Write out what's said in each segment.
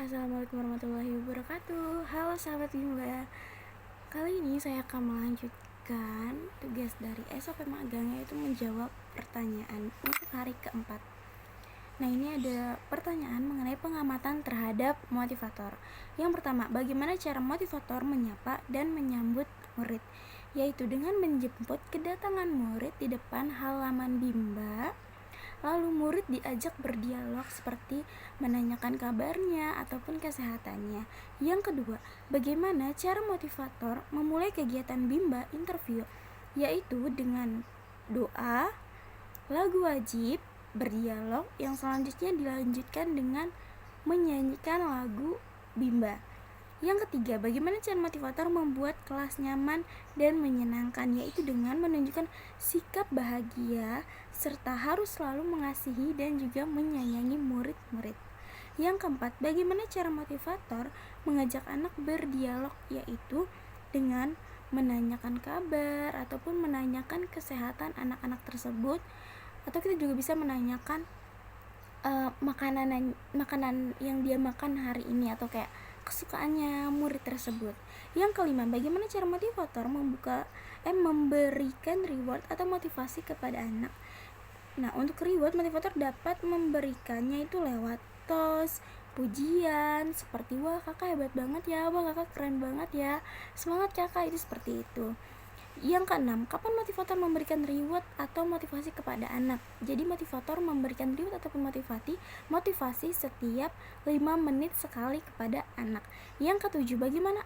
Assalamualaikum warahmatullahi wabarakatuh. Halo sahabat Bimba. Kali ini saya akan melanjutkan tugas dari SOP magang, yaitu menjawab pertanyaan untuk hari keempat. Nah, ini ada pertanyaan mengenai pengamatan terhadap motivator. Yang pertama, bagaimana cara motivator menyapa dan menyambut murid? Yaitu dengan menjemput kedatangan murid di depan halaman Bimba. Lalu murid diajak berdialog seperti menanyakan kabarnya ataupun kesehatannya. Yang kedua, bagaimana cara motivator memulai kegiatan Bimba interview? Yaitu dengan doa, lagu wajib, berdialog, yang selanjutnya dilanjutkan dengan menyanyikan lagu Bimba. Yang ketiga, bagaimana cara motivator membuat kelas nyaman dan menyenangkan, yaitu dengan menunjukkan sikap bahagia serta harus selalu mengasihi dan juga menyayangi murid-murid. Yang keempat, bagaimana cara motivator mengajak anak berdialog, yaitu dengan menanyakan kabar ataupun menanyakan kesehatan anak-anak tersebut, atau kita juga bisa menanyakan makanan yang dia makan hari ini atau kayak kesukaannya murid tersebut. Yang kelima, bagaimana cara motivator memberikan reward atau motivasi kepada anak. Nah, untuk reward, motivator dapat memberikannya itu lewat tos, pujian seperti wah kakak hebat banget ya, wah kakak keren banget ya, semangat kakak, itu seperti itu. Yang keenam, kapan motivator memberikan reward atau motivasi kepada anak? Jadi motivator memberikan reward ataupun motivasi setiap 5 menit sekali kepada anak. Yang ketujuh, bagaimana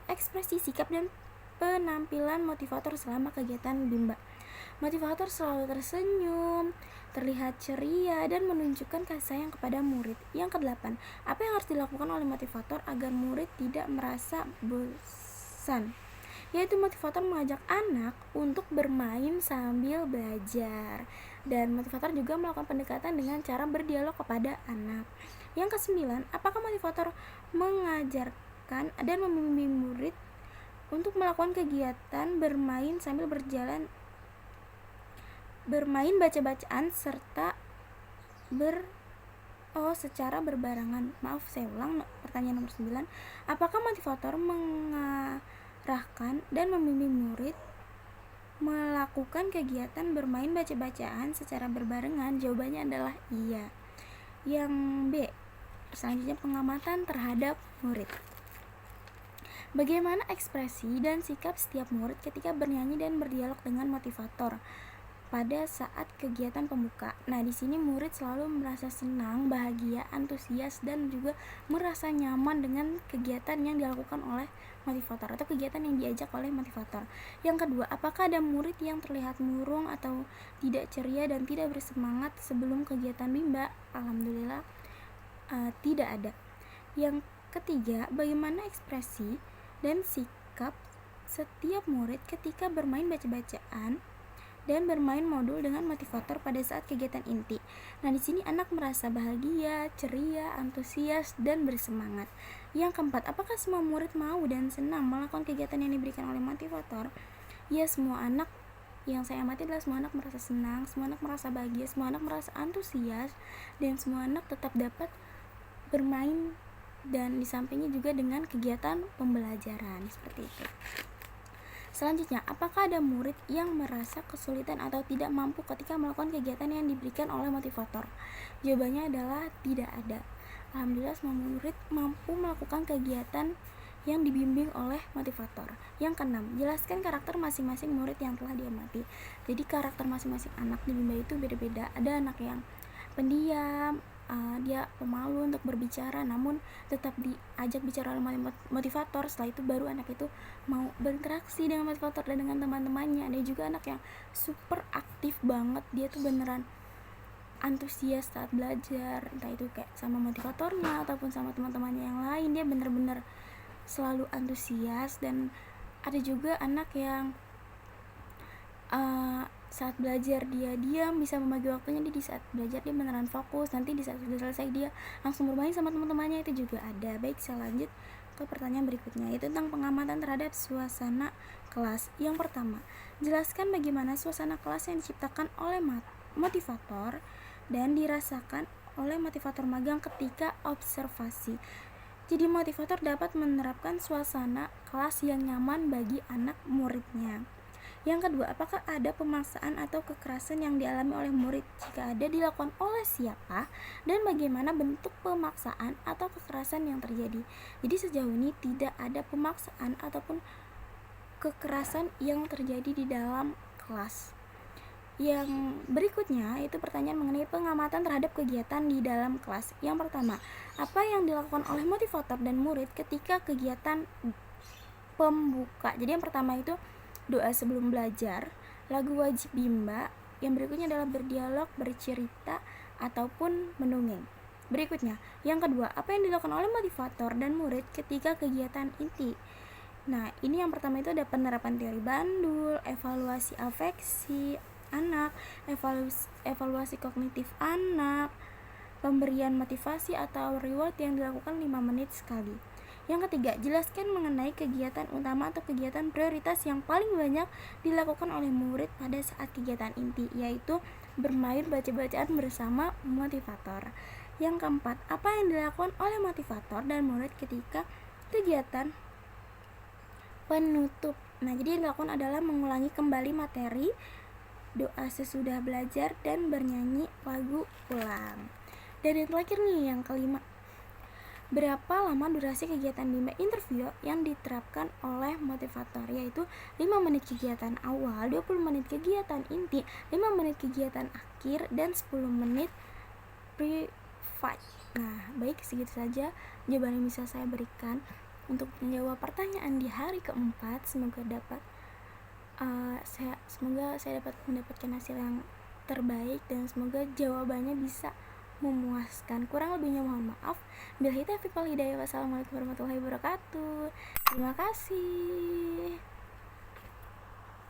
ekspresi sikap dan penampilan motivator selama kegiatan Bimba? Motivator selalu tersenyum, terlihat ceria, dan menunjukkan kasih sayang kepada murid. Yang kedelapan, apa yang harus dilakukan oleh motivator agar murid tidak merasa bosan? Yaitu motivator mengajak anak untuk bermain sambil belajar, dan motivator juga melakukan pendekatan dengan cara berdialog kepada anak. Yang kesembilan, apakah motivator mengajarkan dan membimbing murid untuk melakukan kegiatan bermain sambil bermain baca-bacaan serta secara berbarengan. Maaf, saya ulang pertanyaan nomor 9. Apakah motivator mengarahkan dan membimbing murid melakukan kegiatan bermain baca-bacaan secara berbarengan? Jawabannya adalah iya. Yang B, selanjutnya pengamatan terhadap murid. Bagaimana ekspresi dan sikap setiap murid ketika bernyanyi dan berdialog dengan motivator pada saat kegiatan pembuka? Nah, di sini murid selalu merasa senang, bahagia, antusias, dan juga merasa nyaman dengan kegiatan yang dilakukan oleh motivator atau kegiatan yang diajak oleh motivator. Yang kedua, apakah ada murid yang terlihat murung atau tidak ceria dan tidak bersemangat sebelum kegiatan Bimba? Alhamdulillah, tidak ada. Yang ketiga, bagaimana ekspresi dan sikap setiap murid ketika bermain baca-bacaan dan bermain modul dengan motivator pada saat kegiatan inti? Nah, di sini anak merasa bahagia, ceria, antusias, dan bersemangat. Yang keempat, apakah semua murid mau dan senang melakukan kegiatan yang diberikan oleh motivator? Ya, semua anak yang saya amati adalah semua anak merasa senang, semua anak merasa bahagia, semua anak merasa antusias, dan semua anak tetap dapat bermain dan disampingnya juga dengan kegiatan pembelajaran seperti itu. Selanjutnya, apakah ada murid yang merasa kesulitan atau tidak mampu ketika melakukan kegiatan yang diberikan oleh motivator? Jawabannya adalah tidak ada. Alhamdulillah, semua murid mampu melakukan kegiatan yang dibimbing oleh motivator. Yang keenam, jelaskan karakter masing-masing murid yang telah diamati. Jadi karakter masing-masing anak di Bimba itu beda-beda. Ada anak yang pendiam, dia pemalu untuk berbicara, namun tetap diajak bicara oleh motivator. Setelah itu baru anak itu mau berinteraksi dengan motivator dan dengan teman-temannya. Ada juga anak yang super aktif banget, dia tuh beneran antusias saat belajar, entah itu kayak sama motivatornya ataupun sama teman-temannya yang lain, dia bener-bener selalu antusias. Dan ada juga anak yang saat belajar dia diam, bisa membagi waktunya. Di saat belajar dia beneran fokus, nanti di saat sudah selesai dia langsung bermain sama teman-temannya, itu juga ada. Baik, saya lanjut ke pertanyaan berikutnya, yaitu tentang pengamatan terhadap suasana kelas. Yang pertama, jelaskan bagaimana suasana kelas yang diciptakan oleh motivator dan dirasakan oleh motivator magang ketika observasi. Jadi motivator dapat menerapkan suasana kelas yang nyaman bagi anak muridnya. Yang kedua, apakah ada pemaksaan atau kekerasan yang dialami oleh murid? Jika ada, dilakukan oleh siapa dan bagaimana bentuk pemaksaan atau kekerasan yang terjadi? Jadi sejauh ini tidak ada pemaksaan ataupun kekerasan yang terjadi di dalam kelas. Yang berikutnya itu pertanyaan mengenai pengamatan terhadap kegiatan di dalam kelas. Yang pertama, apa yang dilakukan oleh motivator dan murid ketika kegiatan pembuka? Jadi yang pertama itu doa sebelum belajar, lagu wajib bimba. Yang berikutnya adalah berdialog, bercerita, ataupun mendongeng. Berikutnya, yang kedua, apa yang dilakukan oleh motivator dan murid ketika kegiatan inti? Nah, ini yang pertama itu ada penerapan teori Bandul, evaluasi afeksi anak, evaluasi kognitif anak, pemberian motivasi atau reward yang dilakukan 5 menit sekali. Yang ketiga, jelaskan mengenai kegiatan utama atau kegiatan prioritas yang paling banyak dilakukan oleh murid pada saat kegiatan inti, yaitu bermain baca-bacaan bersama motivator. Yang keempat, apa yang dilakukan oleh motivator dan murid ketika kegiatan penutup? Nah, jadi yang dilakukan adalah mengulangi kembali materi, doa sesudah belajar, dan bernyanyi lagu ulang. Dan yang terakhir nih, yang kelima, berapa lama durasi kegiatan bimba interview yang diterapkan oleh motivator? Yaitu 5 menit kegiatan awal, 20 menit kegiatan inti, 5 menit kegiatan akhir, dan 10 menit pre-fight. Nah, baik, segitu saja jawaban yang bisa saya berikan untuk menjawab pertanyaan di hari keempat. Semoga saya dapat mendapatkan hasil yang terbaik dan semoga jawabannya bisa memuaskan. Kurang lebihnya mohon maaf. Billahi taufiq wal hidayah. Wassalamualaikum warahmatullahi wabarakatuh. Terima kasih.